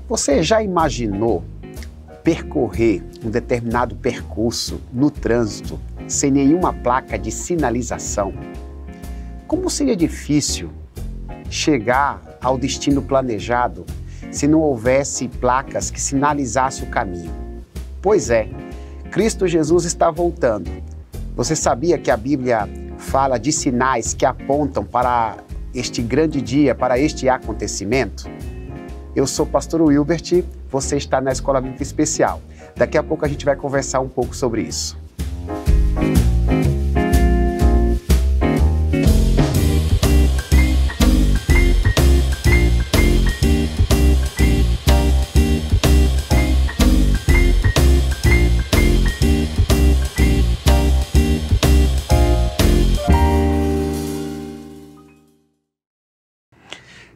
Você já imaginou percorrer um determinado percurso no trânsito sem nenhuma placa de sinalização? Como seria difícil chegar ao destino planejado se não houvesse placas que sinalizassem o caminho? Pois é, Cristo Jesus está voltando. Você sabia que a Bíblia fala de sinais que apontam para este grande dia, para este acontecimento? Eu sou o pastor Wilbert, você está na Escola Bíblica Especial. Daqui a pouco a gente vai conversar um pouco sobre isso.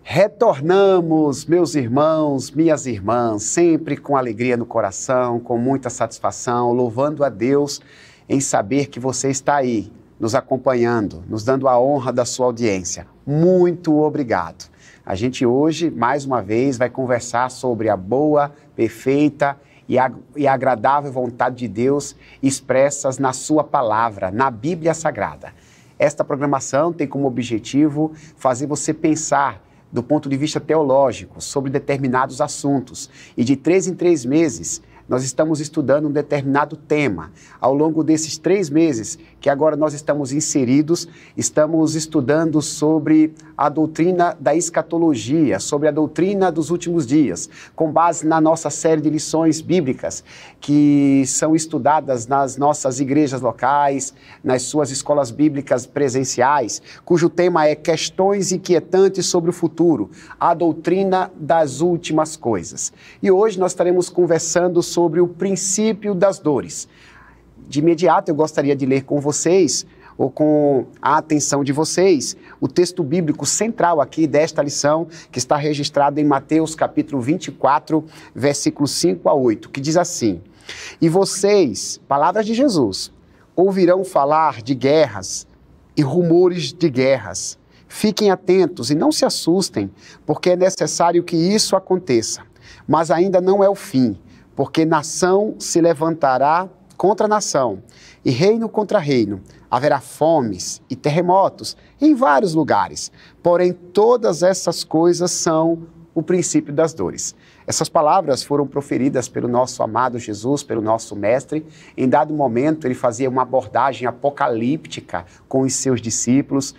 Retornamos, meus irmãos, minhas irmãs, sempre com alegria no coração, com muita satisfação, louvando a Deus em saber que você está aí, nos acompanhando, nos dando a honra da sua audiência. Muito obrigado. A gente hoje, mais uma vez, vai conversar sobre a boa, perfeita e agradável vontade de Deus expressas na sua palavra, na Bíblia Sagrada. Esta programação tem como objetivo fazer você pensar do ponto de vista teológico, sobre determinados assuntos. E de 3 em 3 meses, nós estamos estudando um determinado tema. Ao longo desses 3 meses, que agora nós estamos inseridos, estamos estudando sobre a doutrina da escatologia, sobre a doutrina dos últimos dias, com base na nossa série de lições bíblicas, que são estudadas nas nossas igrejas locais, nas suas escolas bíblicas presenciais, cujo tema é Questões Inquietantes sobre o Futuro, a doutrina das últimas coisas. E hoje nós estaremos conversando sobre o princípio das dores. De imediato eu gostaria de ler com vocês, ou com a atenção de vocês, o texto bíblico central aqui desta lição, que está registrado em Mateus capítulo 24, versículos 5 a 8, que diz assim: E vocês, palavras de Jesus, ouvirão falar de guerras e rumores de guerras. Fiquem atentos e não se assustem, porque é necessário que isso aconteça. Mas ainda não é o fim, porque nação se levantará contra nação, e reino contra reino. Haverá fomes e terremotos em vários lugares. Porém, todas essas coisas são o princípio das dores. Essas palavras foram proferidas pelo nosso amado Jesus, pelo nosso mestre. Em dado momento, ele fazia uma abordagem apocalíptica com os seus discípulos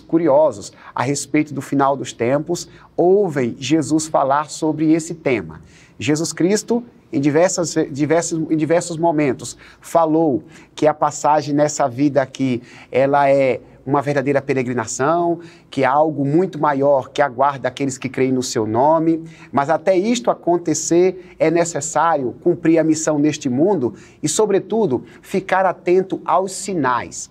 curiosos a respeito do final dos tempos, ouvem Jesus falar sobre esse tema. Jesus Cristo, em diversos momentos, falou que a passagem nessa vida aqui, ela é uma verdadeira peregrinação, que há algo muito maior que aguarda aqueles que creem no seu nome, mas até isto acontecer é necessário cumprir a missão neste mundo e, sobretudo, ficar atento aos sinais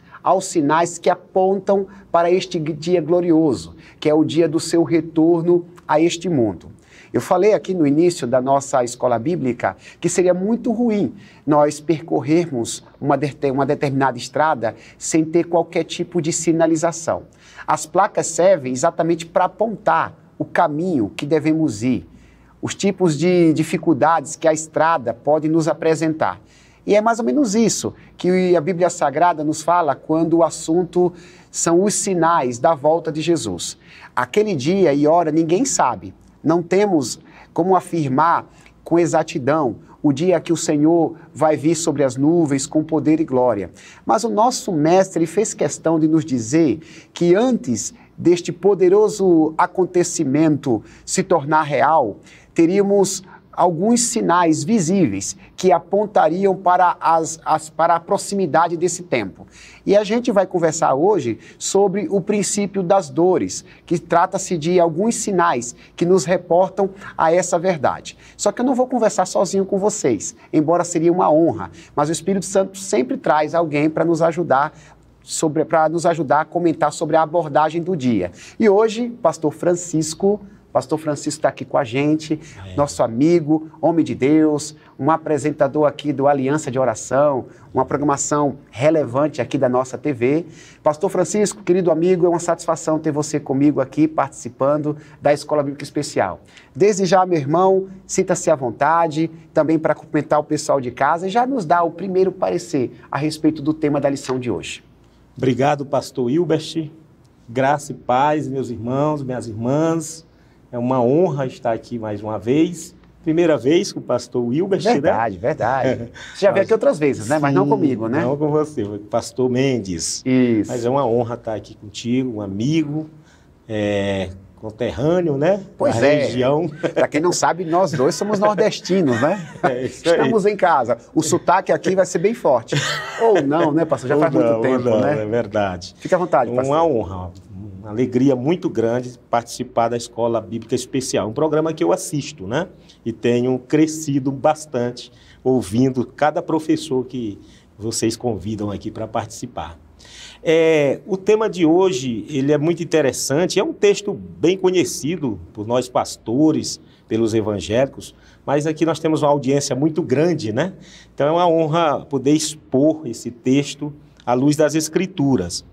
que apontam para este dia glorioso, que é o dia do seu retorno a este mundo. Eu falei aqui no início da nossa escola bíblica que seria muito ruim nós percorrermos uma determinada estrada sem ter qualquer tipo de sinalização. As placas servem exatamente para apontar o caminho que devemos ir, os tipos de dificuldades que a estrada pode nos apresentar. E é mais ou menos isso que a Bíblia Sagrada nos fala quando o assunto são os sinais da volta de Jesus. Aquele dia e hora ninguém sabe. Não temos como afirmar com exatidão o dia que o Senhor vai vir sobre as nuvens com poder e glória. Mas o nosso mestre fez questão de nos dizer que antes deste poderoso acontecimento se tornar real, teríamos alguns sinais visíveis que apontariam para a proximidade desse tempo. E a gente vai conversar hoje sobre o princípio das dores, que trata-se de alguns sinais que nos reportam a essa verdade. Só que eu não vou conversar sozinho com vocês, embora seria uma honra, mas o Espírito Santo sempre traz alguém para nos ajudar a comentar sobre a abordagem do dia. E hoje, pastor Francisco Pastor Francisco está aqui com a gente, nosso amigo, homem de Deus, um apresentador aqui do Aliança de Oração, uma programação relevante aqui da nossa TV. Pastor Francisco, querido amigo, é uma satisfação ter você comigo aqui participando da Escola Bíblica Especial. Desde já, meu irmão, sinta-se à vontade, também para cumprimentar o pessoal de casa e já nos dá o primeiro parecer a respeito do tema da lição de hoje. Obrigado, pastor Hilbert. Graça e paz, meus irmãos, minhas irmãs. É uma honra estar aqui mais uma vez. Primeira vez com o pastor Hilbert, verdade, né? Verdade. Você já veio aqui outras vezes, né? Mas não comigo, né? Não com você, com o pastor Mendes. Isso. Mas é uma honra estar aqui contigo, um amigo, conterrâneo, né? Pois da é. região. Para quem não sabe, nós dois somos nordestinos, né? Estamos em casa. O sotaque aqui vai ser bem forte. Ou não, né, pastor? Já faz muito tempo, né? É verdade. Fique à vontade, pastor. Uma honra, uma alegria muito grande participar da Escola Bíblica Especial. Um programa que eu assisto, né? E tenho crescido bastante ouvindo cada professor que vocês convidam aqui para participar. O tema de hoje, ele é muito interessante, é um texto bem conhecido por nós pastores, pelos evangélicos, mas aqui nós temos uma audiência muito grande, né? Então é uma honra poder expor esse texto à luz das Escrituras.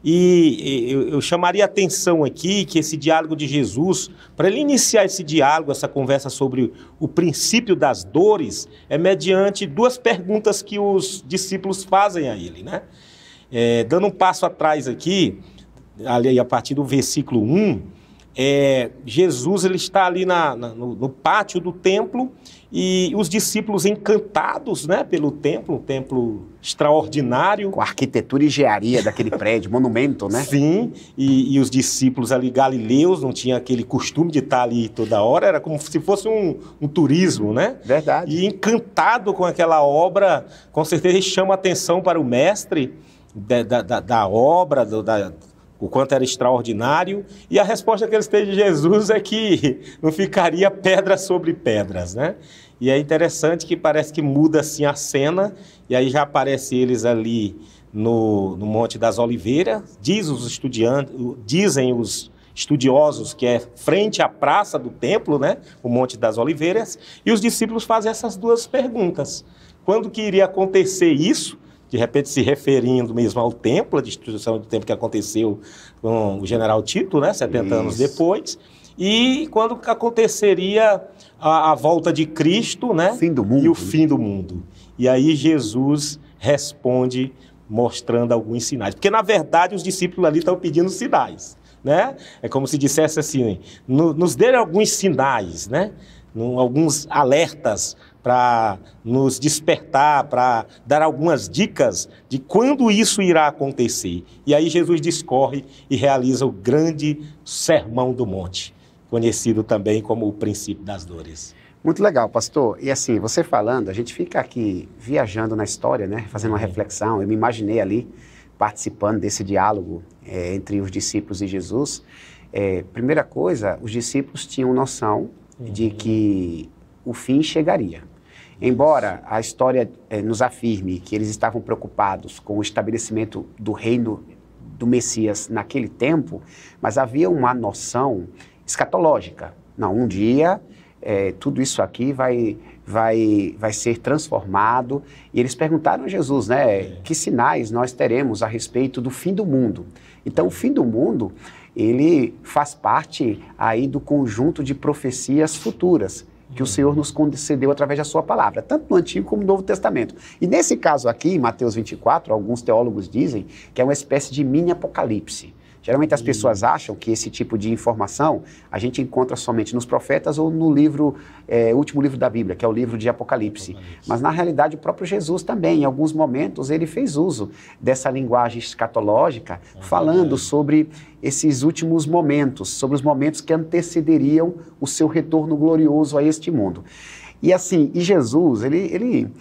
E eu chamaria a atenção aqui que esse diálogo de Jesus, para ele iniciar esse diálogo, essa conversa sobre o princípio das dores, é mediante duas perguntas que os discípulos fazem a ele, né? Dando um passo atrás aqui, ali a partir do versículo 1, Jesus ele está ali no pátio do templo e os discípulos encantados, né, pelo templo, um templo extraordinário. Com a arquitetura e engenharia daquele prédio, monumento, né? Sim, e os discípulos ali galileus não tinham aquele costume de estar ali toda hora, era como se fosse um turismo, né? Verdade. E encantado com aquela obra, com certeza chama atenção para o mestre da obra, o quanto era extraordinário, e a resposta que eles têm de Jesus é que não ficaria pedra sobre pedras, né? E é interessante que parece que muda assim a cena, e aí já aparece eles ali no Monte das Oliveiras, dizem os estudiosos que é frente à praça do templo, né? O Monte das Oliveiras, e os discípulos fazem essas duas perguntas. Quando que iria acontecer isso? De repente se referindo mesmo ao templo, a destruição do templo que aconteceu com o general Tito, né, 70 anos depois, e quando aconteceria a volta de Cristo, né, fim do mundo, e o fim do mundo. E aí Jesus responde mostrando alguns sinais, porque na verdade os discípulos ali estão pedindo sinais, né? É como se dissesse assim, nos dê alguns sinais, né? Alguns alertas para nos despertar, para dar algumas dicas de quando isso irá acontecer. E aí Jesus discorre e realiza o grande Sermão do Monte, conhecido também como o princípio das dores. Muito legal, pastor. E assim, você falando, a gente fica aqui viajando na história, né? Fazendo uma reflexão. Eu me imaginei ali participando desse diálogo entre os discípulos e Jesus. Primeira coisa, os discípulos tinham noção de que o fim chegaria. Embora a história nos afirme que eles estavam preocupados com o estabelecimento do reino do Messias naquele tempo, mas havia uma noção escatológica. Não, um dia tudo isso aqui vai ser transformado. E eles perguntaram a Jesus, né, que sinais nós teremos a respeito do fim do mundo. Então, o fim do mundo, ele faz parte aí do conjunto de profecias futuras que o Senhor nos concedeu através da sua palavra, tanto no Antigo como no Novo Testamento. E nesse caso aqui, em Mateus 24, alguns teólogos dizem que é uma espécie de mini apocalipse. Geralmente as pessoas acham que esse tipo de informação a gente encontra somente nos profetas ou no livro, último livro da Bíblia, que é o livro de Apocalipse. Mas na realidade o próprio Jesus também, em alguns momentos, ele fez uso dessa linguagem escatológica, falando sobre esses últimos momentos, sobre os momentos que antecederiam o seu retorno glorioso a este mundo. E assim, Jesus, ele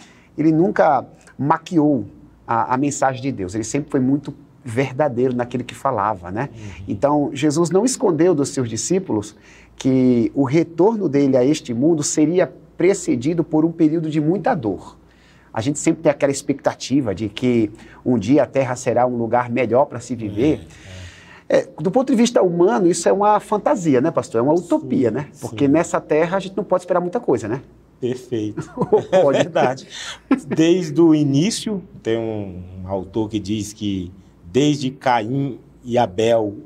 nunca maquiou a mensagem de Deus, ele sempre foi muito verdadeiro naquilo que falava, né? Então, Jesus não escondeu dos seus discípulos que o retorno dele a este mundo seria precedido por um período de muita dor. A gente sempre tem aquela expectativa de que um dia a Terra será um lugar melhor para se viver. Do ponto de vista humano, isso é uma fantasia, né, pastor? É uma utopia, Sim, né? Porque sim. nessa terra a gente não pode esperar muita coisa, né? Perfeito. É Pode. verdade. Desde o início, tem um autor que diz que desde Caim e Abel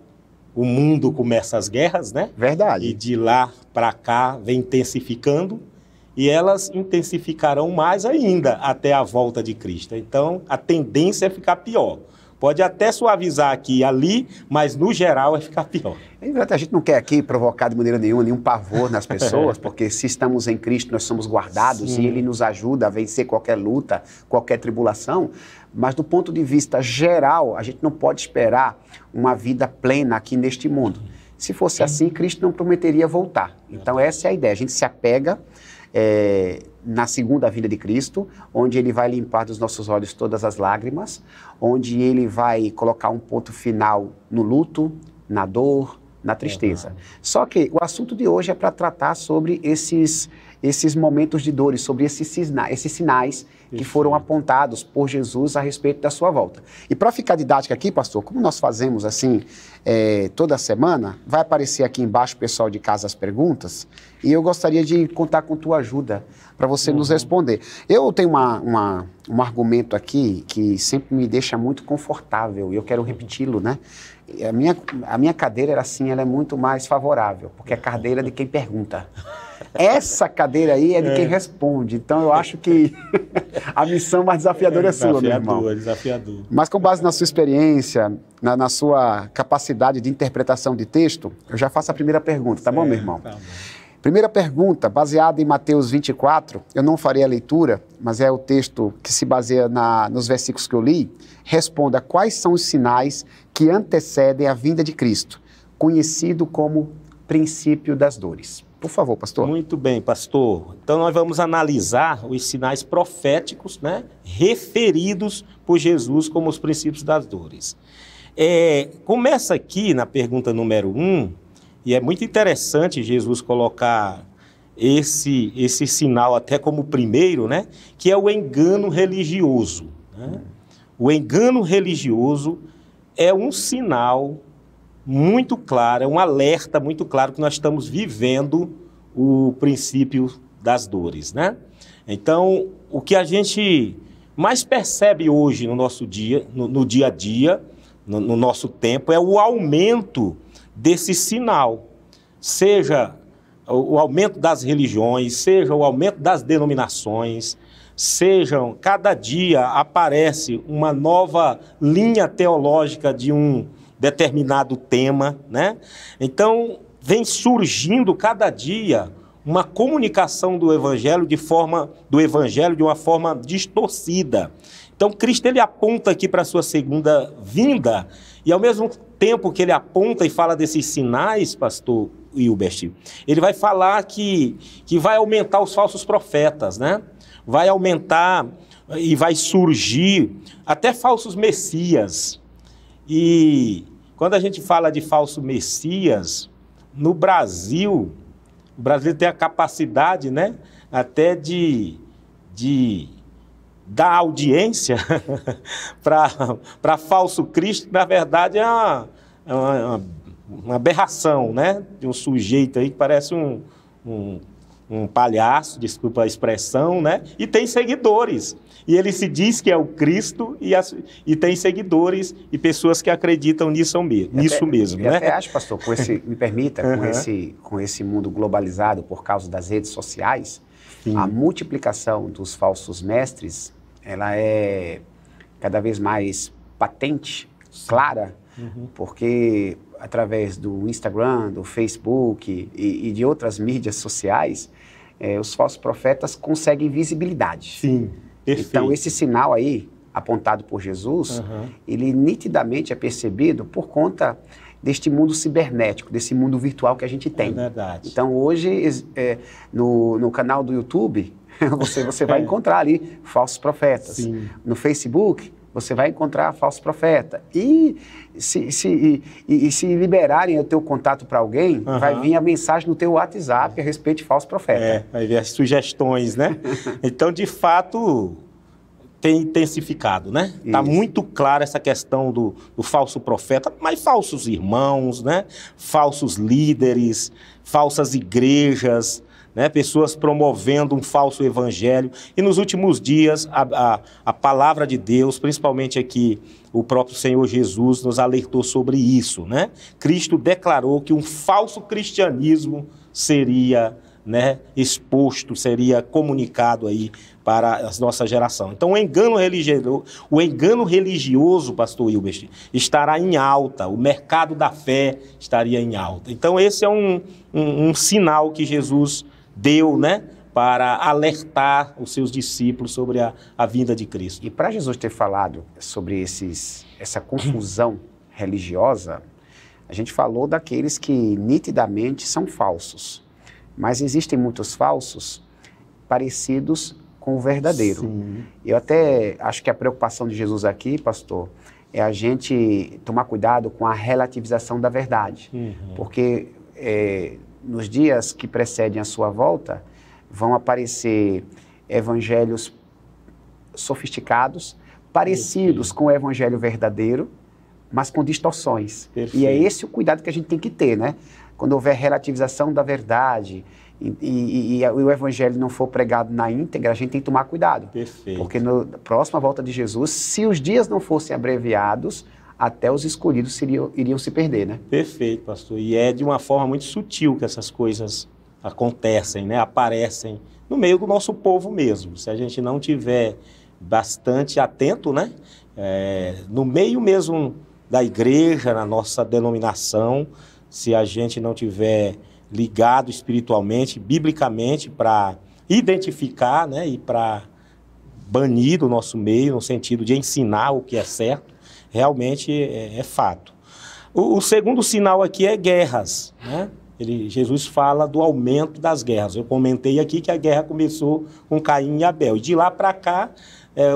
o mundo começa as guerras, né? Verdade. E de lá para cá vem intensificando e elas intensificarão mais ainda até a volta de Cristo. Então, a tendência é ficar pior. Pode até suavizar aqui e ali, mas no geral é ficar pior. A gente não quer aqui provocar de maneira nenhuma nenhum pavor nas pessoas, porque se estamos em Cristo, nós somos guardados. Sim. E Ele nos ajuda a vencer qualquer luta, qualquer tribulação. Mas do ponto de vista geral, a gente não pode esperar uma vida plena aqui neste mundo. Se fosse assim, Cristo não prometeria voltar. Então essa é a ideia, a gente se apega na segunda vinda de Cristo, onde Ele vai limpar dos nossos olhos todas as lágrimas, onde Ele vai colocar um ponto final no luto, na dor, na tristeza. Só que o assunto de hoje é para tratar sobre esses momentos de dores, sobre esses sinais que foram apontados por Jesus a respeito da sua volta. E para ficar didática aqui, pastor, como nós fazemos assim toda semana, vai aparecer aqui embaixo, pessoal de casa, as perguntas, e eu gostaria de contar com tua ajuda para você nos responder. Eu tenho um argumento aqui que sempre me deixa muito confortável, e eu quero repeti-lo, né? A minha cadeira, assim, ela é muito mais favorável, porque é a cadeira de quem pergunta. Essa cadeira aí é de quem responde. Então, eu acho que a missão mais desafiadora é sua, meu irmão. Desafiador. Mas com base na sua experiência, na sua capacidade de interpretação de texto, eu já faço a primeira pergunta, tá bom, meu irmão? Tá bom. Primeira pergunta, baseada em Mateus 24, eu não farei a leitura, mas é o texto que se baseia nos versículos que eu li. Responda quais são os sinais que antecedem a vinda de Cristo, conhecido como princípio das dores. Por favor, pastor. Muito bem, pastor. Então nós vamos analisar os sinais proféticos, né, referidos por Jesus como os princípios das dores. Começa aqui na pergunta número 1, e é muito interessante Jesus colocar esse sinal até como primeiro, né, que é o engano religioso. Né? O engano religioso é um sinal muito claro, é um alerta muito claro que nós estamos vivendo o princípio das dores, né? Então, o que a gente mais percebe hoje no nosso dia, no dia a dia, no nosso tempo, é o aumento desse sinal, seja o aumento das religiões, seja o aumento das denominações, cada dia aparece uma nova linha teológica de um determinado tema, né? Então, vem surgindo cada dia uma comunicação do evangelho de uma forma distorcida. Então, Cristo ele aponta aqui para a sua segunda vinda, e ao mesmo tempo que ele aponta e fala desses sinais, pastor Hilbert, ele vai falar que vai aumentar os falsos profetas, né? Vai aumentar e vai surgir até falsos messias. E quando a gente fala de falso messias, no Brasil, o Brasil tem a capacidade, né, até de dar audiência para falso Cristo, que na verdade é uma aberração, né, de um sujeito aí que parece um palhaço, desculpa a expressão, né, e tem seguidores. E ele se diz que é o Cristo e tem seguidores e pessoas que acreditam nisso mesmo. Eu né? até acho, pastor, me permita, com esse mundo globalizado por causa das redes sociais, sim, a multiplicação dos falsos mestres, ela é cada vez mais patente, clara, porque através do Instagram, do Facebook e de outras mídias sociais, os falsos profetas conseguem visibilidade. Sim. Perfeito. Então, esse sinal aí, apontado por Jesus, ele nitidamente é percebido por conta deste mundo cibernético, desse mundo virtual que a gente tem. É verdade. Então, hoje, no canal do YouTube, você vai encontrar ali falsos profetas. Sim. No Facebook, você vai encontrar falsos profetas. E se liberarem o teu contato para alguém, vai vir a mensagem no teu WhatsApp a respeito de falsos profetas. Vai vir as sugestões, né? Então, de fato, tem intensificado, né? Está muito clara essa questão do falso profeta, mas falsos irmãos, né? Falsos líderes, falsas igrejas, né? Pessoas promovendo um falso evangelho. E nos últimos dias, a palavra de Deus, principalmente aqui, o próprio Senhor Jesus nos alertou sobre isso, né? Cristo declarou que um falso cristianismo seria, né, exposto, seria comunicado aí para a nossa geração. Então, o engano religioso, pastor Hilbert, estará em alta, o mercado da fé estaria em alta. Então, esse é um sinal que Jesus deu, né, para alertar os seus discípulos sobre a vinda de Cristo. E para Jesus ter falado sobre essa confusão religiosa, a gente falou daqueles que nitidamente são falsos. Mas existem muitos falsos parecidos com o verdadeiro. Sim. Eu até acho que a preocupação de Jesus aqui, pastor, é a gente tomar cuidado com a relativização da verdade. Porque nos dias que precedem a sua volta, vão aparecer evangelhos sofisticados, parecidos com o evangelho verdadeiro, mas com distorções. Perfeito. E é esse o cuidado que a gente tem que ter, né? Quando houver relativização da verdade e o evangelho não for pregado na íntegra, a gente tem que tomar cuidado. Perfeito. Porque na próxima volta de Jesus, se os dias não fossem abreviados, até os escolhidos iriam se perder, né? Perfeito, pastor. E é de uma forma muito sutil que essas coisas acontecem, né? Aparecem no meio do nosso povo mesmo. Se a gente não tiver bastante atento, né? No meio mesmo da igreja, na nossa denominação, se a gente não tiver ligado espiritualmente, biblicamente, para identificar, né, e para banir do nosso meio, no sentido de ensinar o que é certo, realmente é fato. O segundo sinal aqui é guerras, né? Jesus fala do aumento das guerras. Eu comentei aqui que a guerra começou com Caim e Abel, e de lá para cá,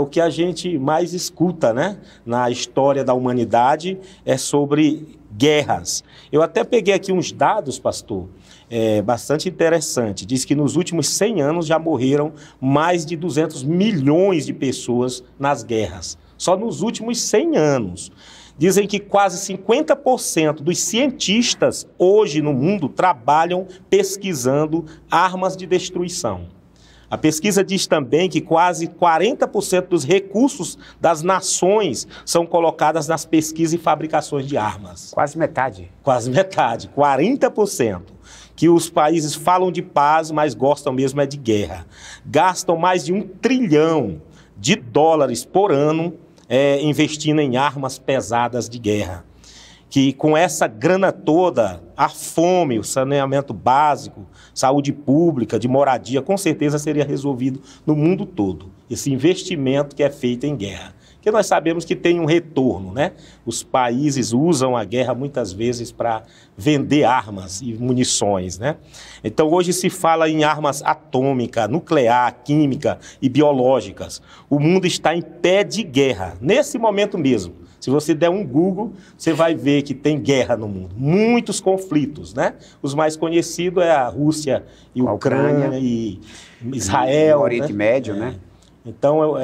o que a gente mais escuta, né, na história da humanidade é sobre guerras. Eu até peguei aqui uns dados, pastor, bastante interessante. Diz que nos últimos 100 anos já morreram mais de 200 milhões de pessoas nas guerras. Só nos últimos 100 anos. Dizem que quase 50% dos cientistas hoje no mundo trabalham pesquisando armas de destruição. A pesquisa diz também que quase 40% dos recursos das nações são colocadas nas pesquisas e fabricações de armas. Quase metade. Quase metade, 40%. Que os países falam de paz, mas gostam mesmo é de guerra. Gastam mais de $1 trilhão por ano investindo em armas pesadas de guerra. Que com essa grana toda, a fome, o saneamento básico, saúde pública, de moradia, com certeza seria resolvido no mundo todo. Esse investimento que é feito em guerra. Porque nós sabemos que tem um retorno, né? Os países usam a guerra muitas vezes para vender armas e munições, né? Então hoje se fala em armas atômica, nuclear, química e biológicas. O mundo está em pé de guerra, nesse momento mesmo. Se você der um Google, você vai ver que tem guerra no mundo. Muitos conflitos, né? Os mais conhecidos é a Rússia e a Ucrânia e Israel. O Oriente Médio, né? Então,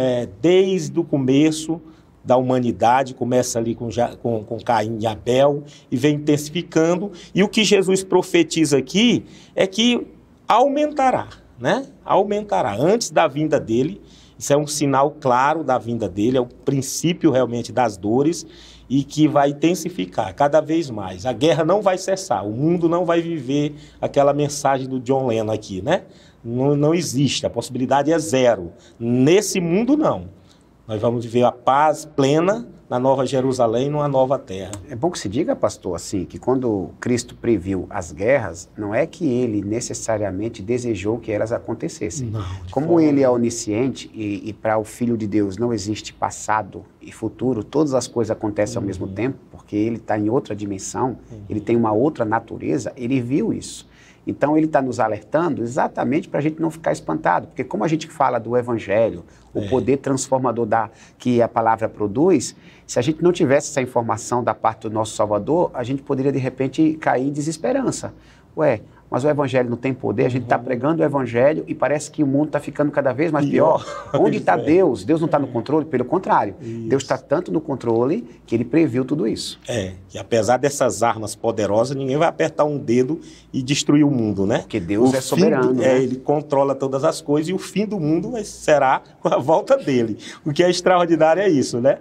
desde o começo da humanidade, começa ali com Caim e Abel e vem intensificando. E o que Jesus profetiza aqui é que aumentará, né? Aumentará. Antes da vinda dele, isso é um sinal claro da vinda dele, é o princípio realmente das dores e que vai intensificar cada vez mais. A guerra não vai cessar, o mundo não vai viver aquela mensagem do John Lennon aqui, né? Não existe, a possibilidade é zero. Nesse mundo, não. Nós vamos viver a paz plena na Nova Jerusalém, numa nova terra. É bom que se diga, pastor, assim, que quando Cristo previu as guerras, não é que ele necessariamente desejou que elas acontecessem. Não, como ele é onisciente e para o Filho de Deus não existe passado e futuro, todas as coisas acontecem ao mesmo tempo, porque ele está em outra dimensão, ele tem uma outra natureza, ele viu isso. Então ele está nos alertando exatamente para a gente não ficar espantado, porque como a gente fala do Evangelho, o poder transformador que a palavra produz, se a gente não tivesse essa informação da parte do nosso Salvador, a gente poderia de repente cair em desesperança. Ué, mas o evangelho não tem poder, a gente está pregando o evangelho e parece que o mundo está ficando cada vez mais pior. Onde está Deus? Deus não está no controle? Pelo contrário, Deus está tanto no controle que ele previu tudo isso. Que apesar dessas armas poderosas, ninguém vai apertar um dedo e destruir o mundo, né? Porque Deus é soberano, né? Ele controla todas as coisas e o fim do mundo será com a volta dele. O que é extraordinário é isso, né?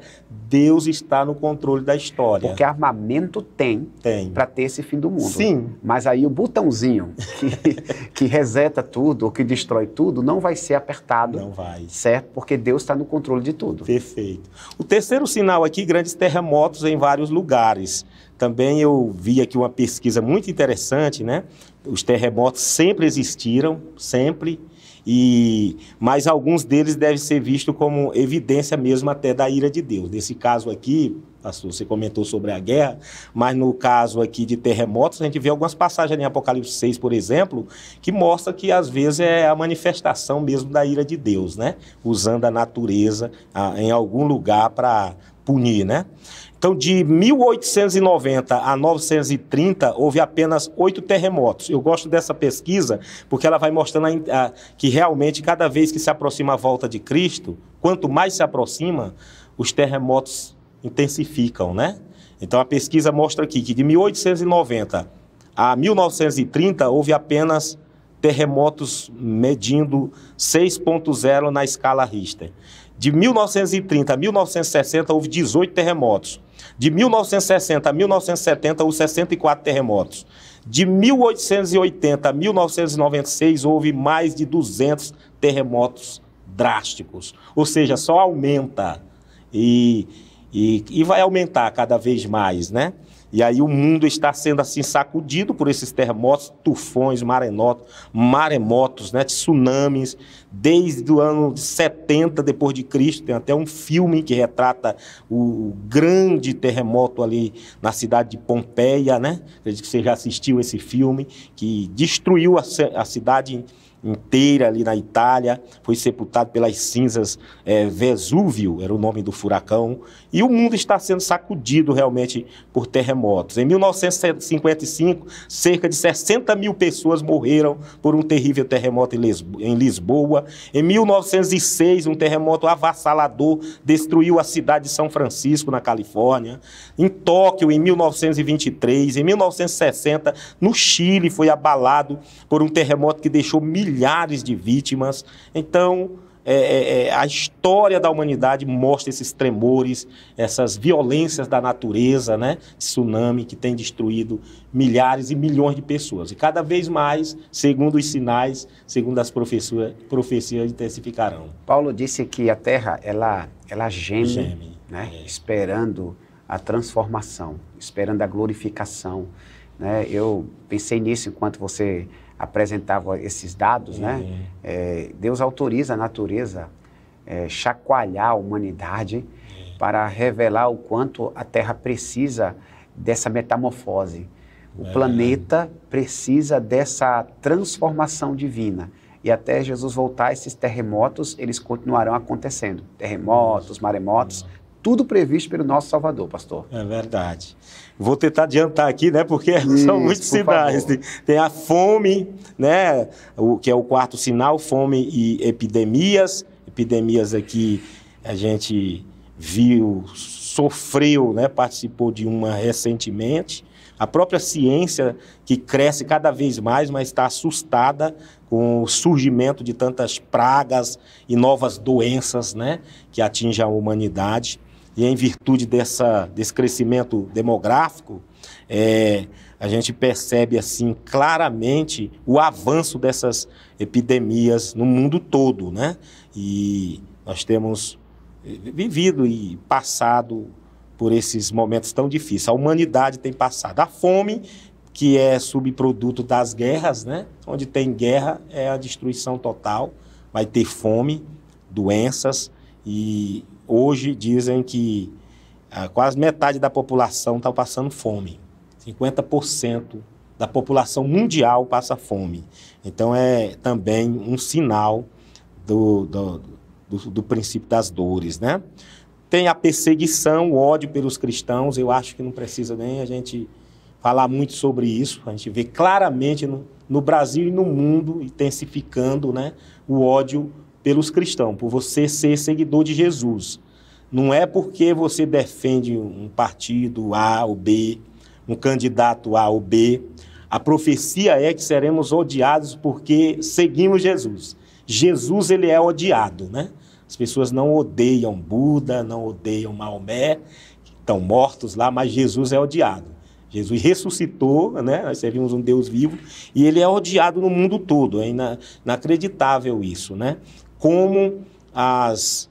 Deus está no controle da história. Porque armamento tem. Para ter esse fim do mundo. Sim. Mas aí o botãozinho que reseta tudo, ou que destrói tudo, não vai ser apertado. Não vai. Certo? Porque Deus está no controle de tudo. Perfeito. O terceiro sinal aqui, grandes terremotos em vários lugares. Também eu vi aqui uma pesquisa muito interessante, né? Os terremotos sempre existiram, sempre. Mas alguns deles devem ser vistos como evidência mesmo até da ira de Deus. Nesse caso aqui, pastor, você comentou sobre a guerra, mas no caso aqui de terremotos, a gente vê algumas passagens em Apocalipse 6, por exemplo, que mostra que às vezes é a manifestação mesmo da ira de Deus, né? Usando a natureza em algum lugar para punir, né? Então, de 1890 a 930, houve apenas 8 terremotos. Eu gosto dessa pesquisa porque ela vai mostrando que realmente, cada vez que se aproxima a volta de Cristo, quanto mais se aproxima, os terremotos intensificam, né? Então, a pesquisa mostra aqui que de 1890 a 1930, houve apenas terremotos medindo 6.0 na escala Richter. De 1930 a 1960, houve 18 terremotos. De 1960 a 1970, houve 64 terremotos. De 1880 a 1996, houve mais de 200 terremotos drásticos. Ou seja, só aumenta e vai aumentar cada vez mais, né? E aí o mundo está sendo assim sacudido por esses terremotos, tufões, maremotos, né, tsunamis, desde o ano 70 depois de Cristo. Tem até um filme que retrata o grande terremoto ali na cidade de Pompeia, né? Acredito que você já assistiu esse filme, que destruiu a cidade inteira ali na Itália, foi sepultado pelas cinzas. Vesúvio era o nome do furacão, e o mundo está sendo sacudido realmente por terremotos. Em 1955, cerca de 60 mil pessoas morreram por um terrível terremoto em Lisboa. Em 1906, um terremoto avassalador destruiu a cidade de São Francisco, na Califórnia. Em Tóquio, em 1923, em 1960, no Chile, foi abalado por um terremoto que deixou milhares de vítimas. Então, a história da humanidade mostra esses tremores, essas violências da natureza, né? Tsunami que tem destruído milhares e milhões de pessoas. E cada vez mais, segundo os sinais, segundo as profecias, intensificarão. Paulo disse que a terra, ela geme, né? Esperando a transformação, esperando a glorificação, né? Eu pensei nisso enquanto você apresentava esses dados, né? Deus autoriza a natureza chacoalhar a humanidade para revelar o quanto a Terra precisa dessa metamorfose. O planeta precisa dessa transformação divina. E até Jesus voltar, esses terremotos, eles continuarão acontecendo. Terremotos, maremotos, tudo previsto pelo nosso Salvador, pastor. É verdade. Vou tentar adiantar aqui, né? Porque são muitos sinais. Tem a fome, né? Que é o quarto sinal, fome e epidemias. Epidemias aqui a gente viu, sofreu, né? Participou de uma recentemente. A própria ciência, que cresce cada vez mais, mas está assustada com o surgimento de tantas pragas e novas doenças, né? Que atingem a humanidade. E em virtude desse crescimento demográfico, a gente percebe assim claramente o avanço dessas epidemias no mundo todo, né? E nós temos vivido e passado por esses momentos tão difíceis. A humanidade tem passado. A fome, que é subproduto das guerras, né? Onde tem guerra é a destruição total, vai ter fome, doenças, e hoje dizem que quase metade da população está passando fome. 50% da população mundial passa fome. Então é também um sinal do princípio das dores, né? Tem a perseguição, o ódio pelos cristãos. Eu acho que não precisa nem a gente falar muito sobre isso. A gente vê claramente no no Brasil e no mundo, intensificando, né, o ódio pelos cristãos, por você ser seguidor de Jesus. Não é porque você defende um partido A ou B, um candidato A ou B. A profecia é que seremos odiados porque seguimos Jesus. Jesus, ele é odiado, né? As pessoas não odeiam Buda, não odeiam Maomé, que estão mortos lá, mas Jesus é odiado. Jesus ressuscitou, né? Nós servimos um Deus vivo, e ele é odiado no mundo todo. É inacreditável isso, né? Como as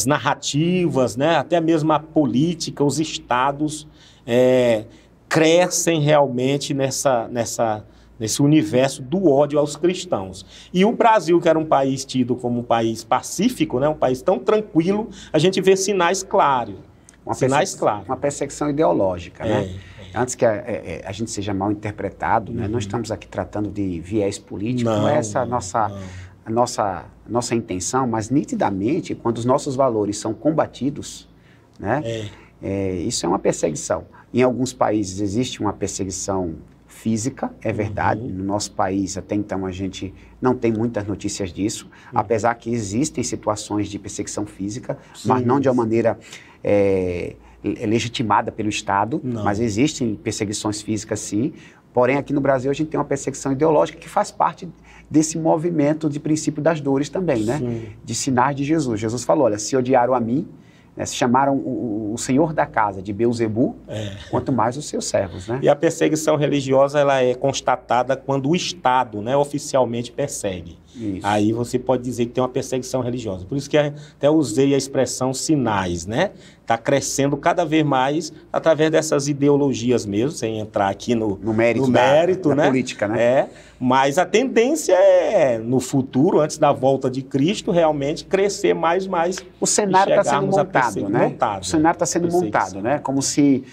narrativas, né? Até mesmo a política, os estados crescem realmente nesse universo do ódio aos cristãos. E o Brasil, que era um país tido como um país pacífico, né? Um país tão tranquilo, a gente vê sinais claros. Uma perseguição ideológica, né? Antes que a gente seja mal interpretado, né? Não estamos aqui tratando de viés político, não é essa a nossa intenção, mas nitidamente, quando os nossos valores são combatidos, né? Isso é uma perseguição. Em alguns países existe uma perseguição física, é verdade. No nosso país, até então, a gente não tem muitas notícias disso, apesar que existem situações de perseguição física, mas não de uma maneira legitimada pelo Estado, mas existem perseguições físicas, sim. Porém, aqui no Brasil, a gente tem uma perseguição ideológica que faz parte desse movimento de princípio das dores também, né? De sinais de Jesus. Jesus falou, olha, se odiaram a mim, né, se chamaram o senhor da casa de Beelzebu, quanto mais os seus servos, né? E a perseguição religiosa, ela é constatada quando o Estado, né, oficialmente persegue. Isso. Aí você pode dizer que tem uma perseguição religiosa. Por isso que até usei a expressão sinais, né? Está crescendo cada vez mais através dessas ideologias mesmo, sem entrar aqui no mérito, da né? política, né? Mas a tendência é, no futuro, antes da volta de Cristo, realmente crescer mais. O cenário está sendo montado, né? O cenário está sendo montado, né? Como se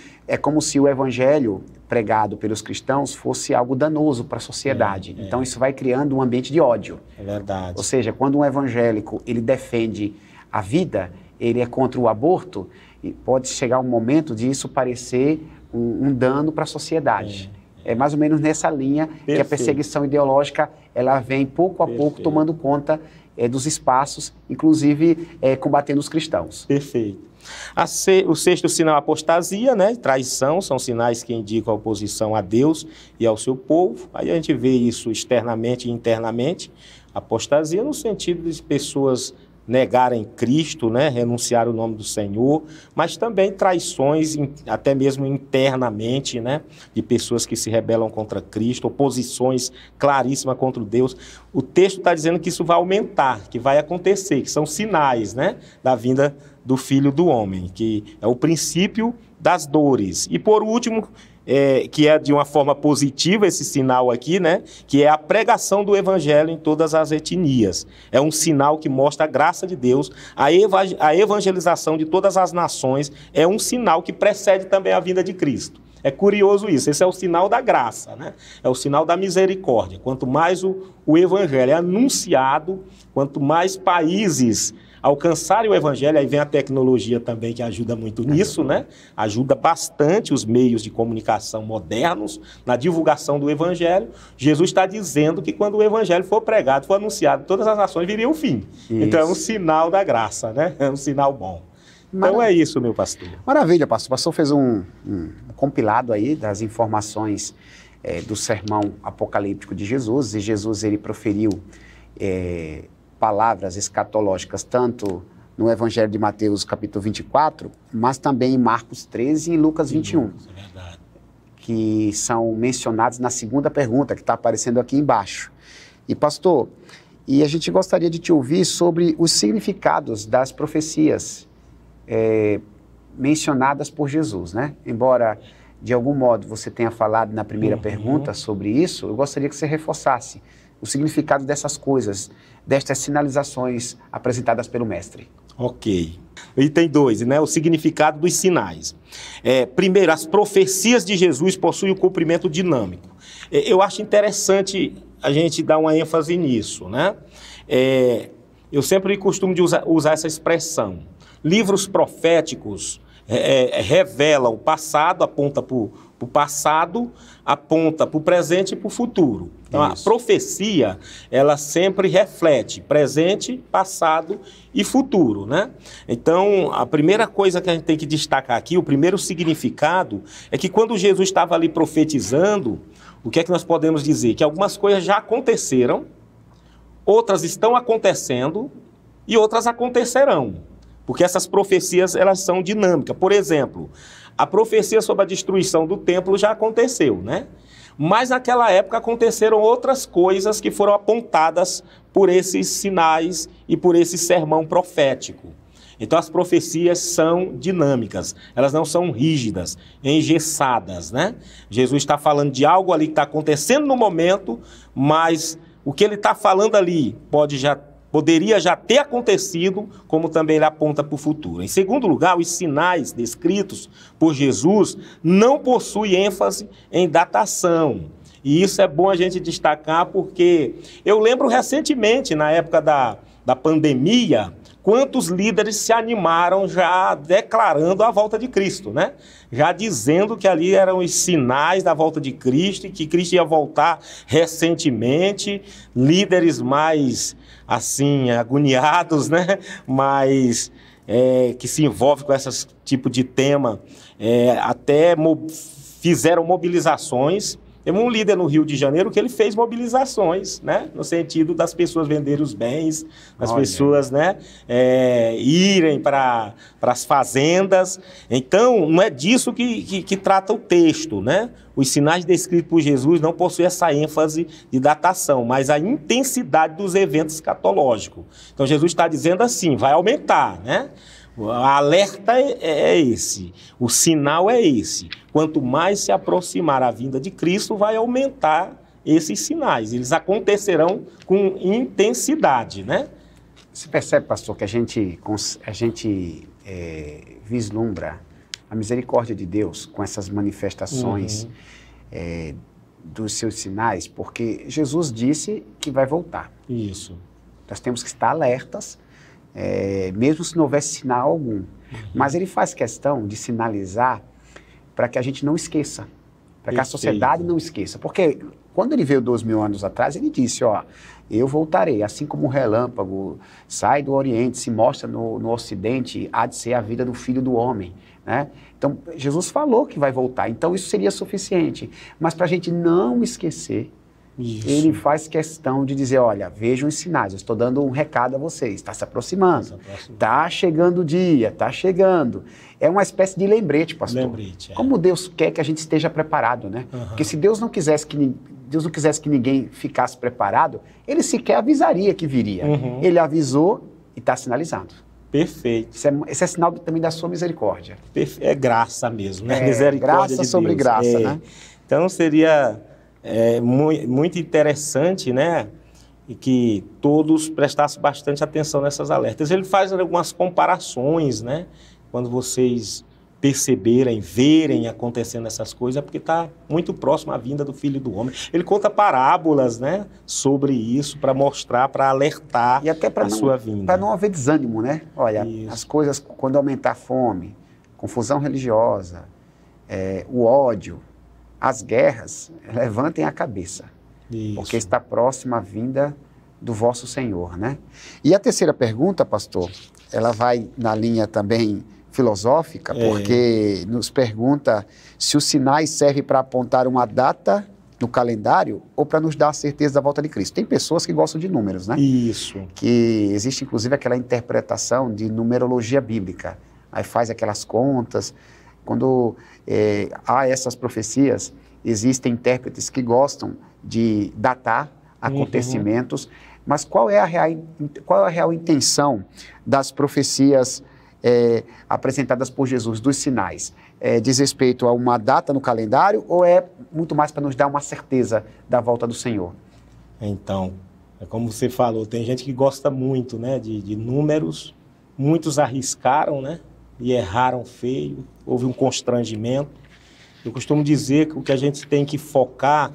o evangelho pregado pelos cristãos fosse algo danoso para a sociedade. Então isso vai criando um ambiente de ódio. É verdade. Ou seja, quando um evangélico ele defende a vida, ele é contra o aborto, e pode chegar um momento de isso parecer um dano para a sociedade. É mais ou menos nessa linha que a perseguição ideológica ela vem pouco a pouco tomando conta dos espaços, inclusive combatendo os cristãos. Perfeito. O sexto sinal, apostasia, né? Traição, são sinais que indicam a oposição a Deus e ao seu povo. Aí a gente vê isso externamente e internamente. Apostasia no sentido de pessoas negarem Cristo, né? Renunciar o nome do Senhor, mas também traições, até mesmo internamente, né? De pessoas que se rebelam contra Cristo, oposições claríssimas contra Deus. O texto está dizendo que isso vai aumentar, que vai acontecer, que são sinais, né? Da vinda do Filho do Homem, que é o princípio das dores. E por último, que é de uma forma positiva esse sinal aqui, né? Que é a pregação do Evangelho em todas as etnias. É um sinal que mostra a graça de Deus, a evangelização de todas as nações, é um sinal que precede também a vinda de Cristo. É curioso isso, esse é o sinal da graça, né? É o sinal da misericórdia. Quanto mais o Evangelho é anunciado, quanto mais países alcançarem o Evangelho, aí vem a tecnologia também que ajuda muito nisso, né? Ajuda bastante os meios de comunicação modernos na divulgação do Evangelho. Jesus está dizendo que quando o Evangelho for pregado, for anunciado, todas as nações viriam o fim. Isso. Então é um sinal da graça, né? É um sinal bom. Então é isso, meu pastor. Maravilha, pastor. O pastor fez um compilado aí das informações do sermão apocalíptico de Jesus, e Jesus ele proferiu palavras escatológicas tanto no Evangelho de Mateus, capítulo 24, mas também em Marcos 13 e em Lucas 21, é verdade. Que são mencionados na segunda pergunta, que está aparecendo aqui embaixo. E, pastor, a gente gostaria de te ouvir sobre os significados das profecias mencionadas por Jesus, né? Embora, de algum modo, você tenha falado na primeira pergunta sobre isso, eu gostaria que você reforçasse o significado dessas coisas, destas sinalizações apresentadas pelo mestre. Ok. Item 2, né? O significado dos sinais. Primeiro, as profecias de Jesus possuem o cumprimento dinâmico. Eu acho interessante a gente dar uma ênfase nisso, né? Eu sempre costumo de usar essa expressão. Livros proféticos revelam o passado, aponta para O passado aponta para o presente e para o futuro. Então, a profecia, ela sempre reflete presente, passado e futuro, né? Então, a primeira coisa que a gente tem que destacar aqui, o primeiro significado, é que quando Jesus estava ali profetizando, o que é que nós podemos dizer? Que algumas coisas já aconteceram, outras estão acontecendo e outras acontecerão. Porque essas profecias, elas são dinâmicas. Por exemplo, a profecia sobre a destruição do templo já aconteceu, né? Mas naquela época aconteceram outras coisas que foram apontadas por esses sinais e por esse sermão profético. Então as profecias são dinâmicas, elas não são rígidas, engessadas, né? Jesus está falando de algo ali que está acontecendo no momento, mas o que ele está falando ali poderia já ter acontecido, como também ele aponta para o futuro. Em segundo lugar, os sinais descritos por Jesus não possuem ênfase em datação. E isso é bom a gente destacar porque eu lembro recentemente, na época da pandemia, quantos líderes se animaram já declarando a volta de Cristo, né? Já dizendo que ali eram os sinais da volta de Cristo e que Cristo ia voltar recentemente, líderes mais, assim, agoniados, né? Mas que se envolvem com esse tipo de tema, até fizeram mobilizações. Teve um líder no Rio de Janeiro que ele fez mobilizações, né? No sentido das pessoas venderem os bens, das pessoas, né? Irem para as fazendas. Então, não é disso que trata o texto, né? Os sinais descritos por Jesus não possuem essa ênfase de datação, mas a intensidade dos eventos escatológicos. Então, Jesus está dizendo assim, vai aumentar, né? O alerta é esse, o sinal é esse. Quanto mais se aproximar a vinda de Cristo, vai aumentar esses sinais. Eles acontecerão com intensidade, né? Você percebe, pastor, que a gente vislumbra a misericórdia de Deus com essas manifestações dos seus sinais, porque Jesus disse que vai voltar. Isso. Nós temos que estar alertas, mesmo se não houvesse sinal algum. Mas ele faz questão de sinalizar para que a gente não esqueça, para que a sociedade não esqueça. Porque quando ele veio 2000 anos atrás, ele disse, eu voltarei, assim como o relâmpago sai do Oriente, se mostra no Ocidente, há de ser a vida do Filho do Homem, né? Então, Jesus falou que vai voltar, então isso seria suficiente. Mas para a gente não esquecer, ele faz questão de dizer, olha, vejam os sinais, eu estou dando um recado a vocês, está se aproximando, está chegando o dia, está chegando. É uma espécie de lembrete, pastor. Lembrete, Como Deus quer que a gente esteja preparado, né? Porque se Deus não quisesse que ninguém ficasse preparado, ele sequer avisaria que viria. Ele avisou e está sinalizando. Perfeito. Esse é sinal também da sua misericórdia. É graça mesmo, né? Misericórdia graça de Deus. sobre graça, né? Então seria muito interessante, né? E que todos prestassem bastante atenção nessas alertas. Ele faz algumas comparações, né? Quando vocês perceberem, verem acontecendo essas coisas, é porque está muito próximo à vinda do Filho do Homem. Ele conta parábolas, né, sobre isso, para mostrar, para alertar e até a sua vinda. Para não haver desânimo, né? Olha, as coisas, quando aumentar a fome, confusão religiosa, o ódio, as guerras, levantem a cabeça, porque está próxima a vinda do vosso Senhor, né? E a terceira pergunta, pastor, ela vai na linha também filosófica, porque nos pergunta se os sinais servem para apontar uma data no calendário ou para nos dar a certeza da volta de Cristo. Tem pessoas que gostam de números, né? Isso. Que existe, inclusive, aquela interpretação de numerologia bíblica. Aí faz aquelas contas. Quando há essas profecias, existem intérpretes que gostam de datar acontecimentos, mas qual é a real intenção das profecias apresentadas por Jesus, dos sinais? Diz respeito a uma data no calendário ou é muito mais para nos dar uma certeza da volta do Senhor? Então, como você falou, tem gente que gosta muito, né, de números, muitos arriscaram, né, e erraram feio, houve um constrangimento. Eu costumo dizer que o que a gente tem que focar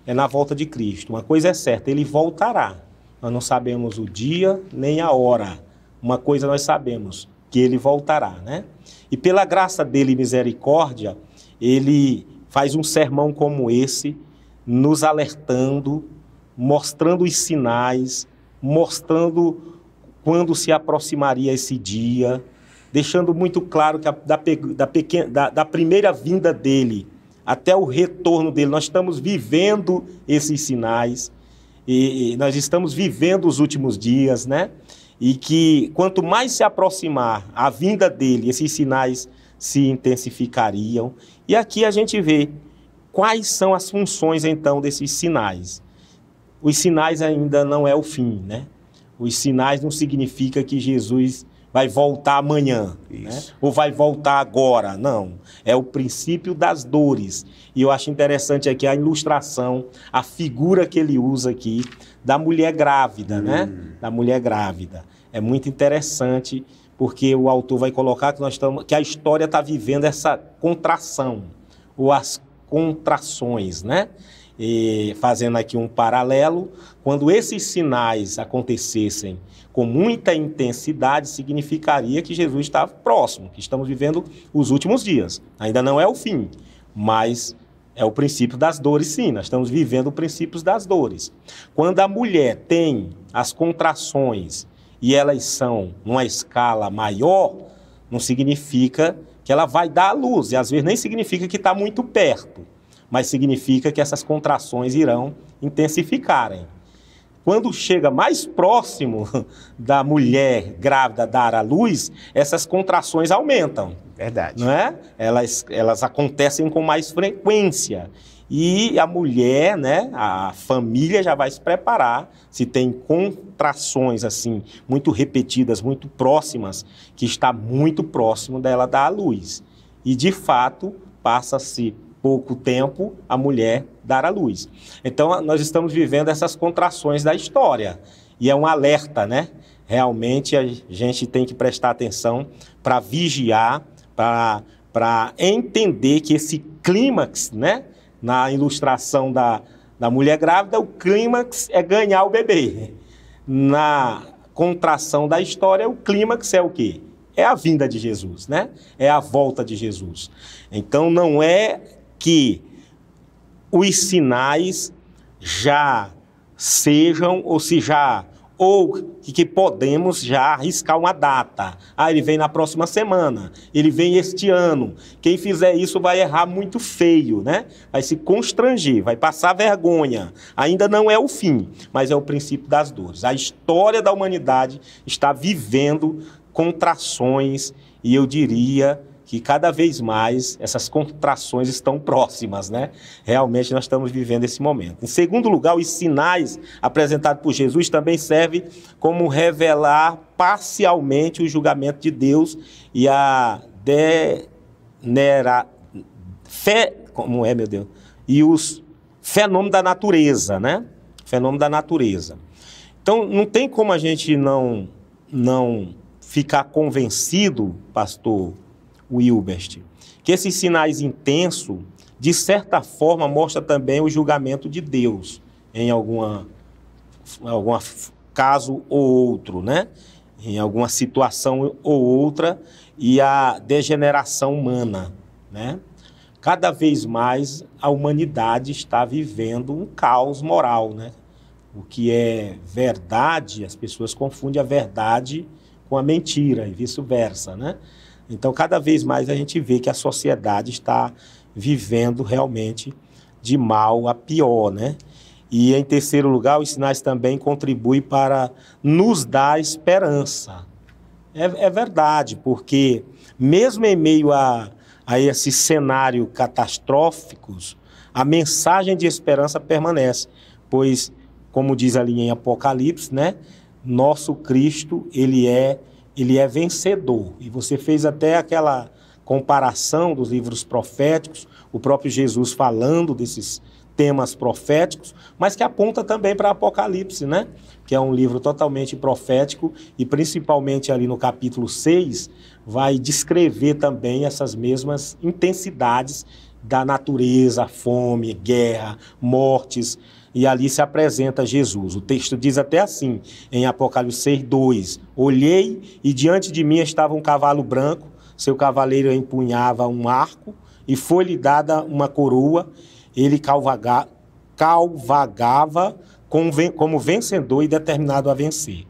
é na volta de Cristo. Uma coisa é certa, ele voltará. Nós não sabemos o dia nem a hora. Uma coisa nós sabemos, que ele voltará, né? E pela graça dele e misericórdia, ele faz um sermão como esse, nos alertando, mostrando os sinais, mostrando quando se aproximaria esse dia, deixando muito claro que da primeira vinda dele até o retorno dele, nós estamos vivendo esses sinais, e nós estamos vivendo os últimos dias, né? E que quanto mais se aproximar a vinda dele, esses sinais se intensificariam. E aqui a gente vê quais são as funções, então, desses sinais. Os sinais ainda não é o fim, né? Os sinais não significa que Jesus vai voltar amanhã, né? Ou vai voltar agora, não. É o princípio das dores. E eu acho interessante aqui a ilustração, a figura que ele usa aqui da mulher grávida, né? Da mulher grávida. É muito interessante, porque o autor vai colocar que a história está vivendo essa contração, ou as contrações, né? E fazendo aqui um paralelo, quando esses sinais acontecessem com muita intensidade, significaria que Jesus estava próximo, que estamos vivendo os últimos dias. Ainda não é o fim, mas é o princípio das dores, sim. Nós estamos vivendo o princípio das dores. Quando a mulher tem as contrações e elas são numa escala maior, não significa que ela vai dar à luz, e às vezes nem significa que está muito perto, mas significa que essas contrações irão intensificarem. Quando chega mais próximo da mulher grávida dar à luz, essas contrações aumentam. Verdade. Não é? Elas acontecem com mais frequência. E a mulher, né, a família já vai se preparar, se tem contrações assim, muito repetidas, muito próximas, que está muito próximo dela dar à luz. E, de fato, passa-se pouco tempo a mulher dar à luz. Então, nós estamos vivendo essas contrações da história. E é um alerta, né? Realmente, a gente tem que prestar atenção para vigiar, para entender que esse clímax, né? Na ilustração da mulher grávida, o clímax é ganhar o bebê. Na contração da história, o clímax é o quê? É a vinda de Jesus, né? É a volta de Jesus. Então, não é que os sinais já sejam, ou que podemos já arriscar uma data. Ele vem na próxima semana, ele vem este ano. Quem fizer isso vai errar muito feio, né? Vai se constranger, vai passar vergonha. Ainda não é o fim, mas é o princípio das dores. A história da humanidade está vivendo contrações, e eu diria que cada vez mais essas contrações estão próximas, né? Realmente nós estamos vivendo esse momento. Em segundo lugar, os sinais apresentados por Jesus também servem como revelar parcialmente o julgamento de Deus e e os fenômenos da natureza, né? Fenômeno da natureza. Então, não tem como a gente não ficar convencido, pastor Wilbert, que esses sinais intensos, de certa forma, mostram também o julgamento de Deus em algum caso ou outro, né? Em alguma situação ou outra, e a degeneração humana, né? Cada vez mais a humanidade está vivendo um caos moral, né? O que é verdade, as pessoas confundem a verdade com a mentira e vice-versa, né? Então, cada vez mais a gente vê que a sociedade está vivendo realmente de mal a pior, né? E, em terceiro lugar, os sinais também contribuem para nos dar esperança. É verdade, porque mesmo em meio a esse cenário catastróficos, a mensagem de esperança permanece, pois, como diz ali em Apocalipse, né? Nosso Cristo, ele é vencedor. E você fez até aquela comparação dos livros proféticos, o próprio Jesus falando desses temas proféticos, mas que aponta também para Apocalipse, né? Que é um livro totalmente profético e principalmente ali no capítulo 6 vai descrever também essas mesmas intensidades da natureza, fome, guerra, mortes, e ali se apresenta Jesus. O texto diz até assim, em Apocalipse 6:2, olhei e diante de mim estava um cavalo branco, seu cavaleiro empunhava um arco e foi-lhe dada uma coroa, ele calvagava como vencedor e determinado a vencer.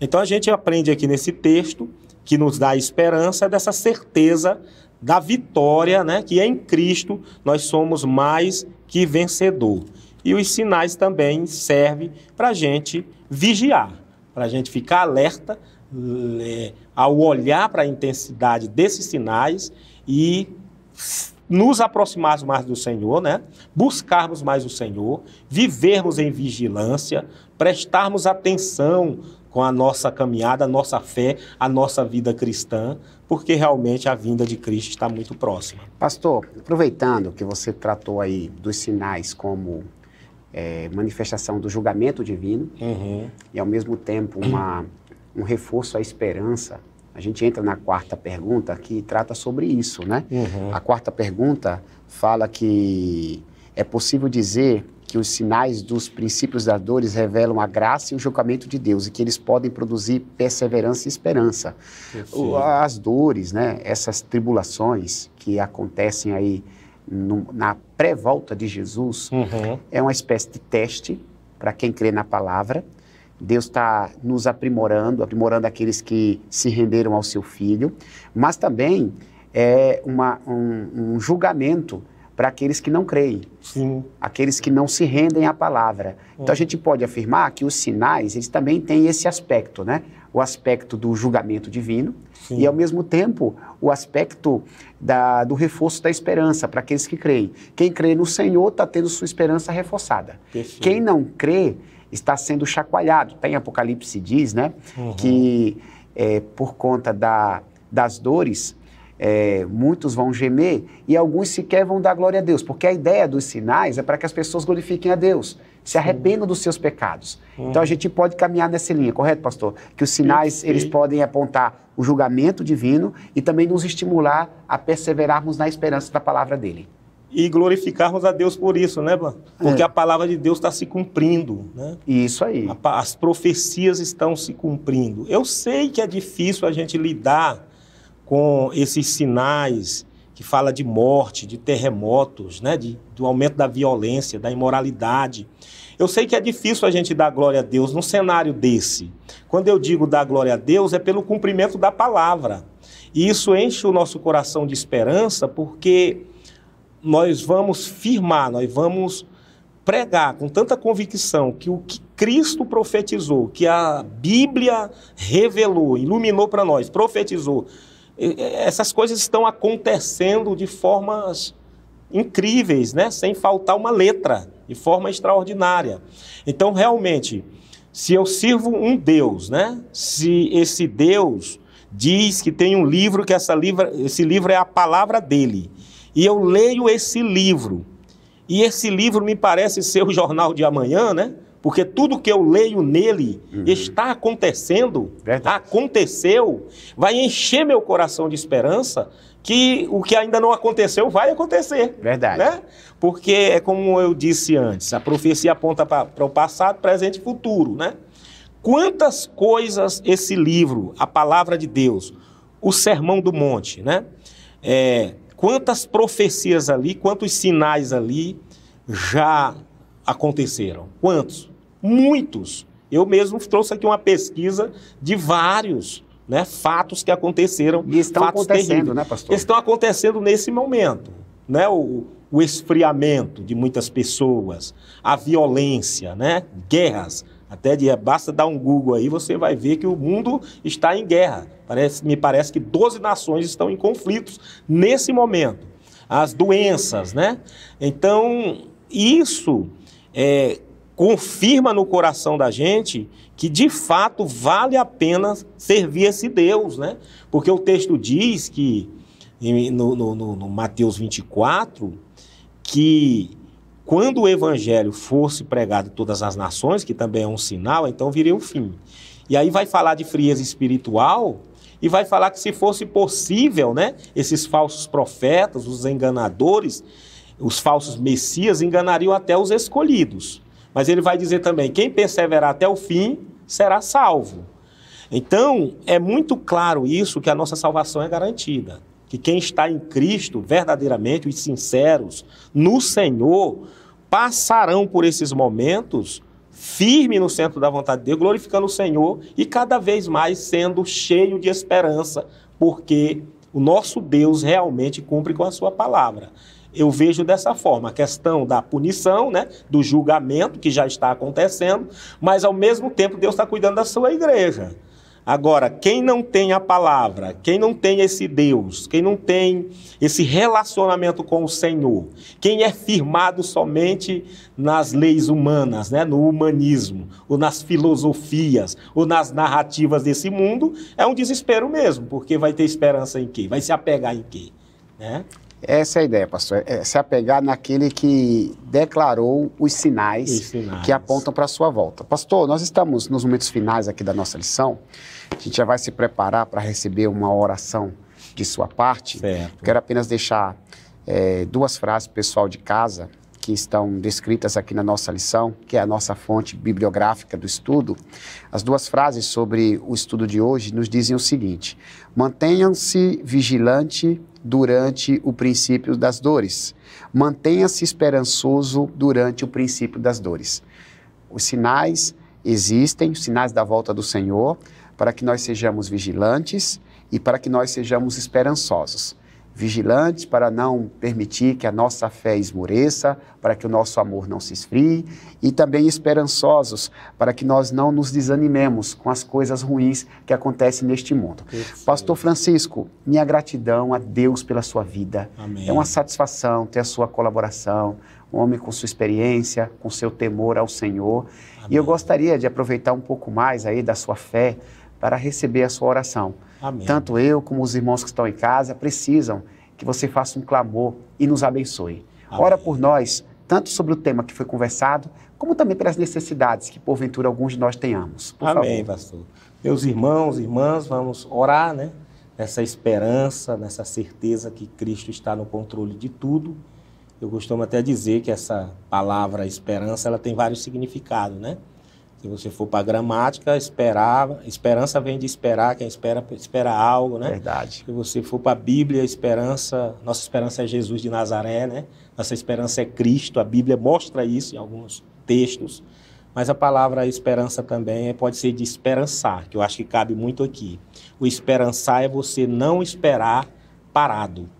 Então a gente aprende aqui nesse texto, que nos dá a esperança dessa certeza da vitória, né, que em Cristo nós somos mais que vencedor. E os sinais também servem para a gente vigiar, para a gente ficar alerta ao olhar para a intensidade desses sinais e nos aproximarmos mais do Senhor, né? Buscarmos mais o Senhor, vivermos em vigilância, prestarmos atenção com a nossa caminhada, a nossa fé, a nossa vida cristã, porque realmente a vinda de Cristo está muito próxima. Pastor, aproveitando que você tratou aí dos sinais como manifestação do julgamento divino, e ao mesmo tempo um reforço à esperança, a gente entra na quarta pergunta que trata sobre isso, né? A quarta pergunta fala que é possível dizer que os sinais dos princípios das dores revelam a graça e o julgamento de Deus e que eles podem produzir perseverança e esperança. As dores, né? Essas tribulações que acontecem aí na pré-volta de Jesus, é uma espécie de teste para quem crê na palavra. Deus está nos aprimorando aqueles que se renderam ao seu Filho, mas também é um julgamento para aqueles que não creem, aqueles que não se rendem à palavra. Então a gente pode afirmar que os sinais, eles também têm esse aspecto, né? O aspecto do julgamento divino e ao mesmo tempo o aspecto do reforço da esperança para aqueles que creem. Quem crê no Senhor está tendo sua esperança reforçada. Perfeito. Quem não crê está sendo chacoalhado. Tem Apocalipse diz, né, que por conta das dores, muitos vão gemer e alguns sequer vão dar glória a Deus, porque a ideia dos sinais é para que as pessoas glorifiquem a Deus, se arrependam dos seus pecados. Então a gente pode caminhar nessa linha, correto, pastor? Que os sinais, eles podem apontar o julgamento divino e também nos estimular a perseverarmos na esperança da palavra dele. E glorificarmos a Deus por isso, né, porque a palavra de Deus está se cumprindo, né? Isso aí. As profecias estão se cumprindo. Eu sei que é difícil a gente lidar com esses sinais que fala de morte, de terremotos, né, do aumento da violência, da imoralidade. Eu sei que é difícil a gente dar glória a Deus num cenário desse. Quando eu digo dar glória a Deus, é pelo cumprimento da palavra. E isso enche o nosso coração de esperança, porque nós vamos firmar, nós vamos pregar com tanta convicção que o que Cristo profetizou, que a Bíblia revelou, iluminou para nós, profetizou, essas coisas estão acontecendo de formas incríveis, né? Sem faltar uma letra, de forma extraordinária. Então, realmente, se eu sirvo um Deus, né? Se esse Deus diz que tem um livro, que esse livro é a palavra dele, e eu leio esse livro, e esse livro me parece ser o jornal de amanhã, né? Porque tudo que eu leio nele está acontecendo, aconteceu, vai encher meu coração de esperança que o que ainda não aconteceu vai acontecer. Verdade. Né? Porque é como eu disse antes, a profecia aponta para o passado, presente e futuro, né? Quantas coisas esse livro, a palavra de Deus, o Sermão do Monte, né? Quantas profecias ali, quantos sinais ali já aconteceram? Quantos? Muitos. Eu mesmo trouxe aqui uma pesquisa de vários, né, fatos que aconteceram. E estão acontecendo, terríveis, né, pastor? Estão acontecendo nesse momento, né? O esfriamento de muitas pessoas, a violência, né? Guerras. Basta dar um Google aí, você vai ver que o mundo está em guerra. Me parece que 12 nações estão em conflitos nesse momento. As doenças, né? Então, isso confirma no coração da gente que, de fato, vale a pena servir esse Deus, né? Porque o texto diz que, no Mateus 24, que quando o evangelho fosse pregado em todas as nações, que também é um sinal, então viria o fim. E aí vai falar de frieza espiritual e vai falar que, se fosse possível, né, esses falsos profetas, os enganadores, os falsos messias enganariam até os escolhidos. Mas ele vai dizer também, quem perseverar até o fim será salvo. Então, é muito claro isso, que a nossa salvação é garantida. que quem está em Cristo, verdadeiramente, os sinceros, no Senhor, passarão por esses momentos firme no centro da vontade de Deus, glorificando o Senhor e cada vez mais sendo cheio de esperança, porque o nosso Deus realmente cumpre com a sua palavra. Eu vejo dessa forma a questão da punição, né, do julgamento que já está acontecendo, mas ao mesmo tempo Deus está cuidando da sua igreja. Agora, quem não tem a palavra, quem não tem esse Deus, quem não tem esse relacionamento com o Senhor, quem é firmado somente nas leis humanas, né, no humanismo, ou nas filosofias, ou nas narrativas desse mundo, é um desespero mesmo, porque vai ter esperança em quê? Vai se apegar em quê? Né? Essa é a ideia, pastor, é se apegar naquele que declarou os sinais que apontam para a sua volta. Pastor, nós estamos nos momentos finais aqui da nossa lição, a gente já vai se preparar para receber uma oração de sua parte. Certo. Quero apenas deixar duas frases para o pessoal de casa, que estão descritas aqui na nossa lição, que é a nossa fonte bibliográfica do estudo. As duas frases sobre o estudo de hoje nos dizem o seguinte: mantenham-se vigilante durante o princípio das dores. Mantenha-se esperançoso durante o princípio das dores. Os sinais existem, os sinais da volta do Senhor, para que nós sejamos vigilantes e para que nós sejamos esperançosos. Vigilantes para não permitir que a nossa fé esmoreça, para que o nosso amor não se esfrie, e também esperançosos para que nós não nos desanimemos com as coisas ruins que acontecem neste mundo. Perfeito. Pastor Francisco, minha gratidão a Deus pela sua vida. Amém. É uma satisfação ter a sua colaboração, um homem com sua experiência, com seu temor ao Senhor. Amém. E eu gostaria de aproveitar um pouco mais aí da sua fé para receber a sua oração. Amém. Tanto eu como os irmãos que estão em casa precisam que você faça um clamor e nos abençoe. Amém. Ora por nós, tanto sobre o tema que foi conversado, como também pelas necessidades que porventura alguns de nós tenhamos. Por Amém, favor. pastor. Meus irmãos, irmãs, vamos orar, né? Nessa esperança, nessa certeza que Cristo está no controle de tudo. Eu costumo até dizer que essa palavra esperança, ela tem vários significados, né? Se você for para a gramática, esperança vem de esperar, quem espera algo, né? Verdade. Se você for para a Bíblia, nossa esperança é Jesus de Nazaré, né? Nossa esperança é Cristo, a Bíblia mostra isso em alguns textos, mas a palavra esperança também pode ser de esperançar, que eu acho que cabe muito aqui. O esperançar é você não esperar parado,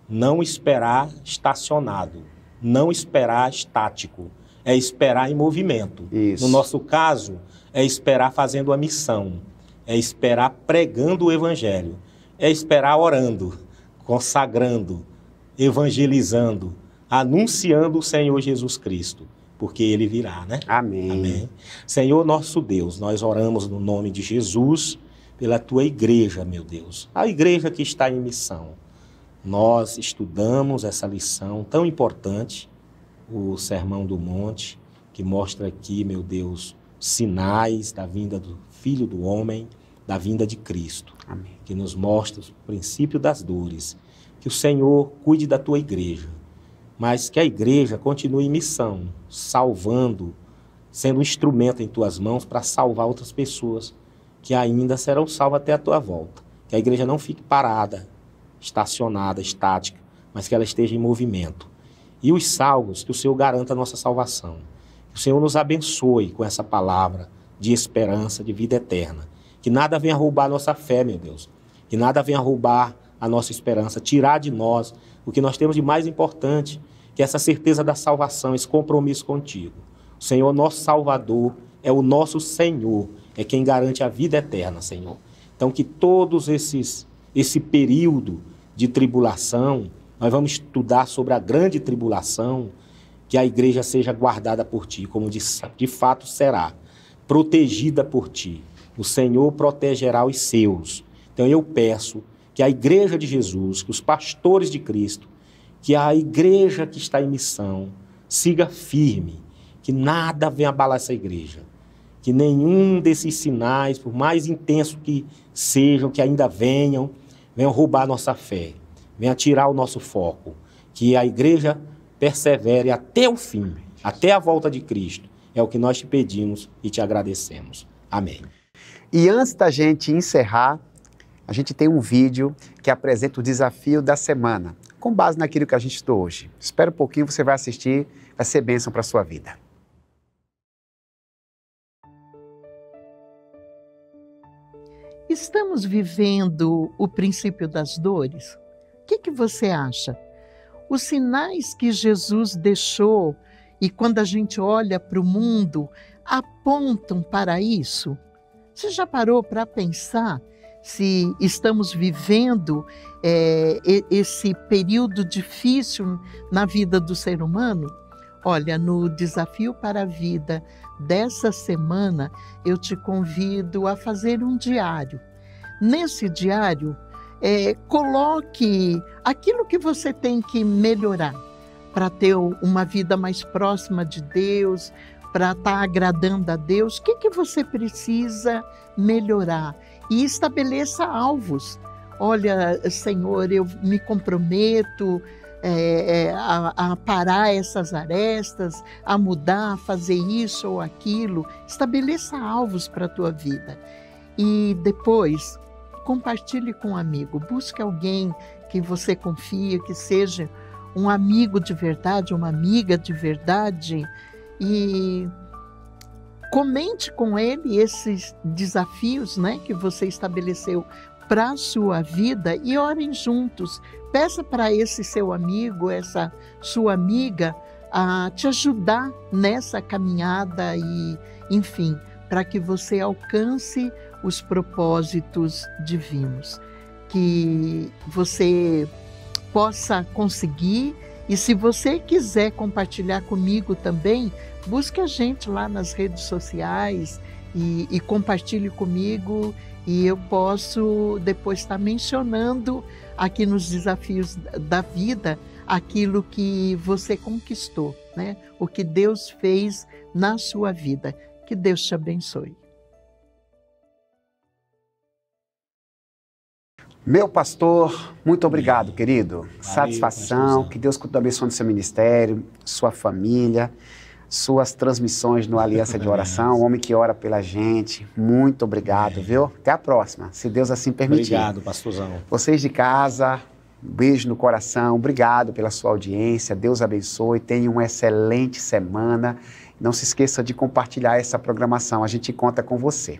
não esperar estacionado, não esperar estático. É esperar em movimento. Isso. No nosso caso, é esperar fazendo a missão, é esperar pregando o evangelho, é esperar orando, consagrando, evangelizando, anunciando o Senhor Jesus Cristo, porque Ele virá, né? Amém. Amém. Senhor nosso Deus, nós oramos no nome de Jesus, pela Tua igreja, meu Deus, a igreja que está em missão. Nós estudamos essa lição tão importante, o Sermão do Monte, que mostra aqui, meu Deus, sinais da vinda do Filho do Homem, da vinda de Cristo. Amém. Que nos mostra o princípio das dores. Que o Senhor cuide da tua igreja, mas que a igreja continue em missão, salvando, sendo um instrumento em tuas mãos para salvar outras pessoas que ainda serão salvas até a tua volta. Que a igreja não fique parada, estacionada, estática, mas que ela esteja em movimento. E os salvos, que o Senhor garanta a nossa salvação. Que o Senhor nos abençoe com essa palavra de esperança, de vida eterna. Que nada venha roubar a nossa fé, meu Deus. Que nada venha roubar a nossa esperança, tirar de nós o que nós temos de mais importante, que é essa certeza da salvação, esse compromisso contigo. O Senhor, nosso Salvador, é o nosso Senhor, é quem garante a vida eterna, Senhor. Então, que todos esse período de tribulação, nós vamos estudar sobre a grande tribulação, que a igreja seja guardada por ti, como de fato será, protegida por ti. O Senhor protegerá os seus. Então eu peço que a igreja de Jesus, que os pastores de Cristo, que a igreja que está em missão, siga firme, que nada venha abalar essa igreja, que nenhum desses sinais, por mais intensos que sejam, que ainda venham roubar nossa fé. Venha tirar o nosso foco, que a igreja persevere até o fim, até a volta de Cristo. É o que nós te pedimos e te agradecemos. Amém. E antes da gente encerrar, a gente tem um vídeo que apresenta o desafio da semana, com base naquilo que a gente estudou hoje. Espera um pouquinho, você vai assistir, vai ser bênção para a sua vida. Estamos vivendo o princípio das dores? O que você acha? Os sinais que Jesus deixou, e quando a gente olha para o mundo, apontam para isso? Você já parou para pensar se estamos vivendo esse período difícil na vida do ser humano? Olha, no Desafio para a Vida dessa semana, eu te convido a fazer um diário. Nesse diário, coloque aquilo que você tem que melhorar para ter uma vida mais próxima de Deus, para estar agradando a Deus. O que você precisa melhorar? E estabeleça alvos. Olha, Senhor, eu me comprometo a parar essas arestas, a mudar, a fazer isso ou aquilo. Estabeleça alvos para a tua vida. E depois, compartilhe com um amigo. Busque alguém que você confia, que seja um amigo de verdade, uma amiga de verdade, e comente com ele esses desafios, né, que você estabeleceu para a sua vida, e orem juntos. Peça para esse seu amigo, essa sua amiga, a te ajudar nessa caminhada e, enfim, para que você alcance os propósitos divinos. Que você possa conseguir, e se você quiser compartilhar comigo também, busque a gente lá nas redes sociais e compartilhe comigo, e eu posso depois estar mencionando aqui nos desafios da vida aquilo que você conquistou, né? O que Deus fez na sua vida. Que Deus te abençoe. Meu pastor, muito obrigado, querido. Valeu, Satisfação, pastorzão. que Deus continue abençoando seu ministério, sua família, suas transmissões no Aliança de Oração, o homem que ora pela gente. Muito obrigado, viu? Até a próxima, se Deus assim permitir. Obrigado, pastorzão. Vocês de casa, um beijo no coração, obrigado pela sua audiência, Deus abençoe, tenha uma excelente semana. Não se esqueça de compartilhar essa programação, a gente conta com você.